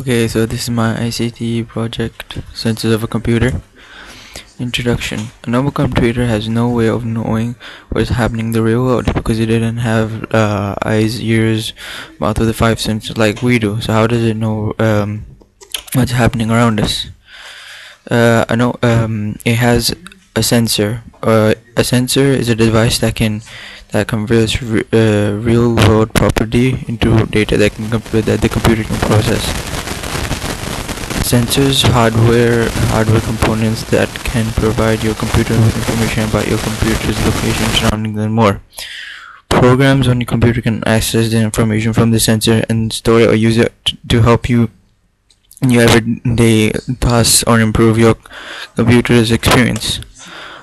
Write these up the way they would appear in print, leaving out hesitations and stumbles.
Okay, so this is my ICT project, Senses of a Computer. Introduction. A normal computer has no way of knowing what is happening in the real world because it didn't have eyes, ears, mouth, or the five senses like we do. So how does it know what's happening around us? I know it has a sensor. A sensor is a device that converts real world property into data that the computer can process. Sensors, hardware components that can provide your computer with information about your computer's location, surroundings, and more. Programs on your computer can access the information from the sensor and store it or use it to help you in your everyday tasks or improve your computer's experience.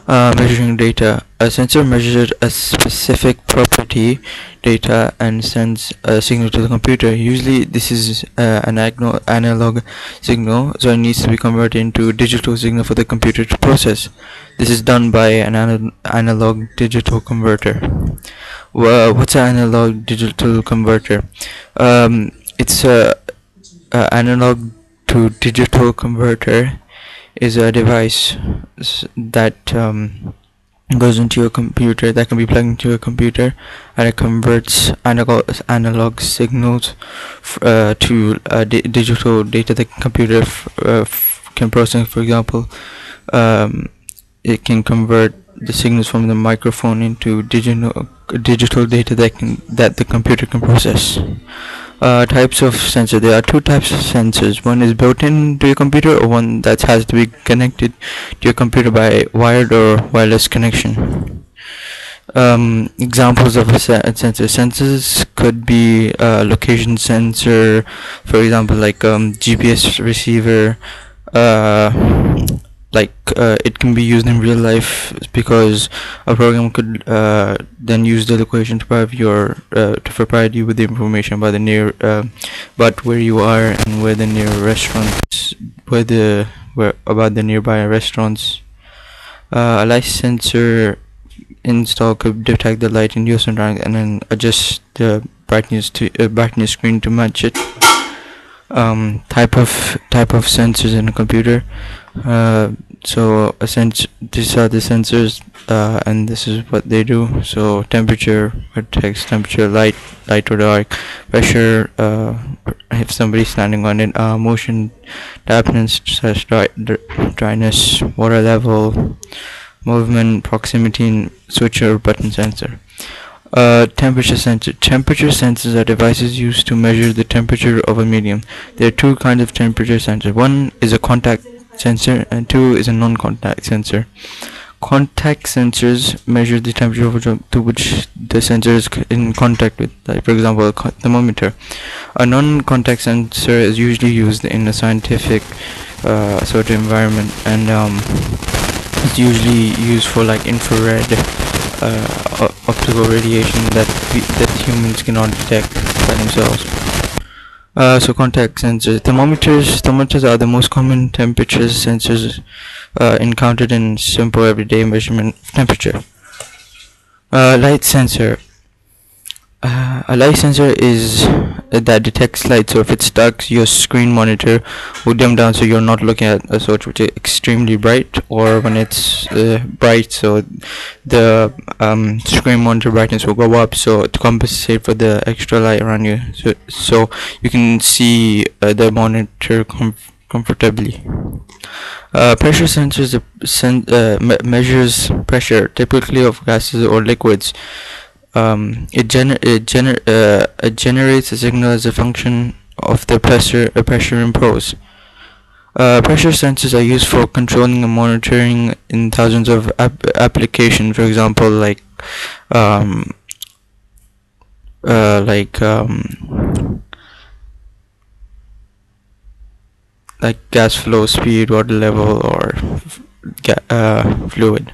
Measuring data. A sensor measures a specific property data and sends a signal to the computer. Usually this is an analog signal, so it needs to be converted into a digital signal for the computer to process. This is done by an analog digital converter. Well, what's an analog digital converter? It's a analog to digital converter is a device that goes into your computer, that can be plugged into your computer, and it converts analog signals to digital data that the computer can process. For example, it can convert the signals from the microphone into digital data that the computer can process. Types of sensor. There are two types of sensors. One is built into your computer, or one that has to be connected to your computer by wired or wireless connection. Examples of a sensor. Sensors could be location sensor, for example, like GPS receiver. It can be used in real life because a program could then use the location to provide you with the information about about where you are and where the near restaurants, about the nearby restaurants. A light sensor install could detect the light in your surroundings and then adjust the brightness screen to match it. Type of sensors in a computer. These are the sensors, and this is what they do. So temperature, text, temperature, light or dark, pressure, if somebody's standing on it, motion, dampness, dryness, water level, movement, proximity, switch or button sensor. Temperature sensor. Temperature sensors are devices used to measure the temperature of a medium. There are two kinds of temperature sensors. One is a contact sensor and two is a non-contact sensor. Contact sensors measure the temperature to which the sensor is in contact with, like for example a thermometer. A non-contact sensor is usually used in a scientific sort of environment, and it's usually used for like infrared optical radiation that humans cannot detect by themselves. So contact sensors. Thermometers are the most common temperature sensors encountered in simple everyday measurement of temperature. Light sensor. A light sensor is that detects light. So if it's dark, your screen monitor will dim down so you're not looking at a source which is extremely bright, or when it's bright, so the screen monitor brightness will go up, so to compensate for the extra light around you, so you can see the monitor comfortably. Pressure sensors measures pressure, typically of gases or liquids. It generates a signal as a function of the pressure imposed. Pressure sensors are used for controlling and monitoring in thousands of applications. For example, like gas flow, speed, water level, or fluid.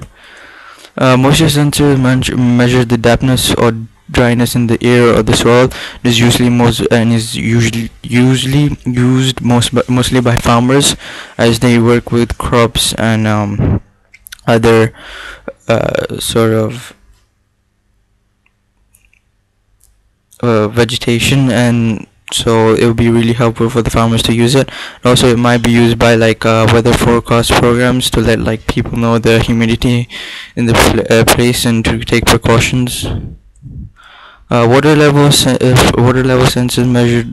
Moisture sensors measure the dampness or dryness in the air or the soil. It is usually used mostly by farmers as they work with crops and other sort of vegetation, and so it would be really helpful for the farmers to use it. Also, it might be used by like weather forecast programs to let like people know the humidity in the place and to take precautions. Water level sensors measure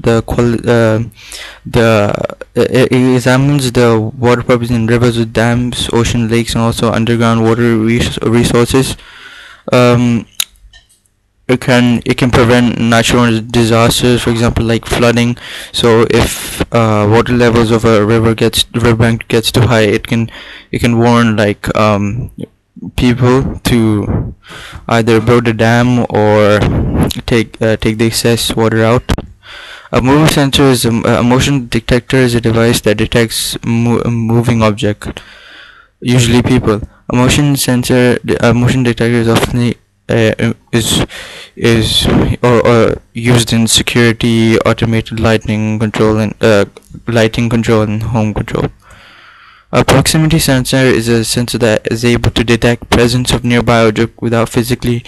it examines the water purpose in rivers, dams, ocean, lakes, and also underground water resources. Um, it can prevent natural disasters, for example, like flooding. So if water levels of a riverbank gets too high, it can warn like people to either build a dam or take the excess water out. A motion detector is a device that detects a moving object, usually people. A motion detector is often is or used in security, automated lighting control, and home control. A proximity sensor is a sensor that is able to detect presence of nearby object without physically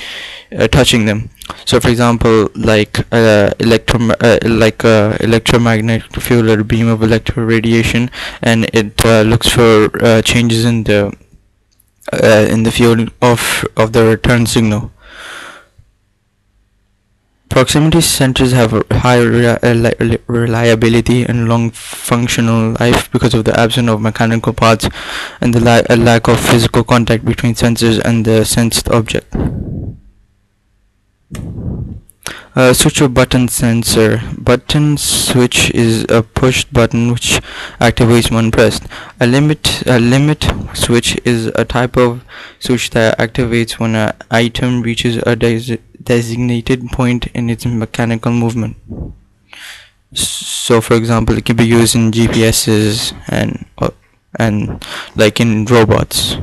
touching them. So, for example, like electromagnetic field or beam of electro radiation, and it looks for changes in the field of the return signal. Proximity sensors have a high reliability and long functional life because of the absence of mechanical parts and the lack of physical contact between sensors and the sensed object. Switch or button sensor. Button switch is a push button which activates when pressed. A limit switch is a type of switch that activates when an item reaches a designated point in its mechanical movement. So, for example, it can be used in GPSs and like in robots.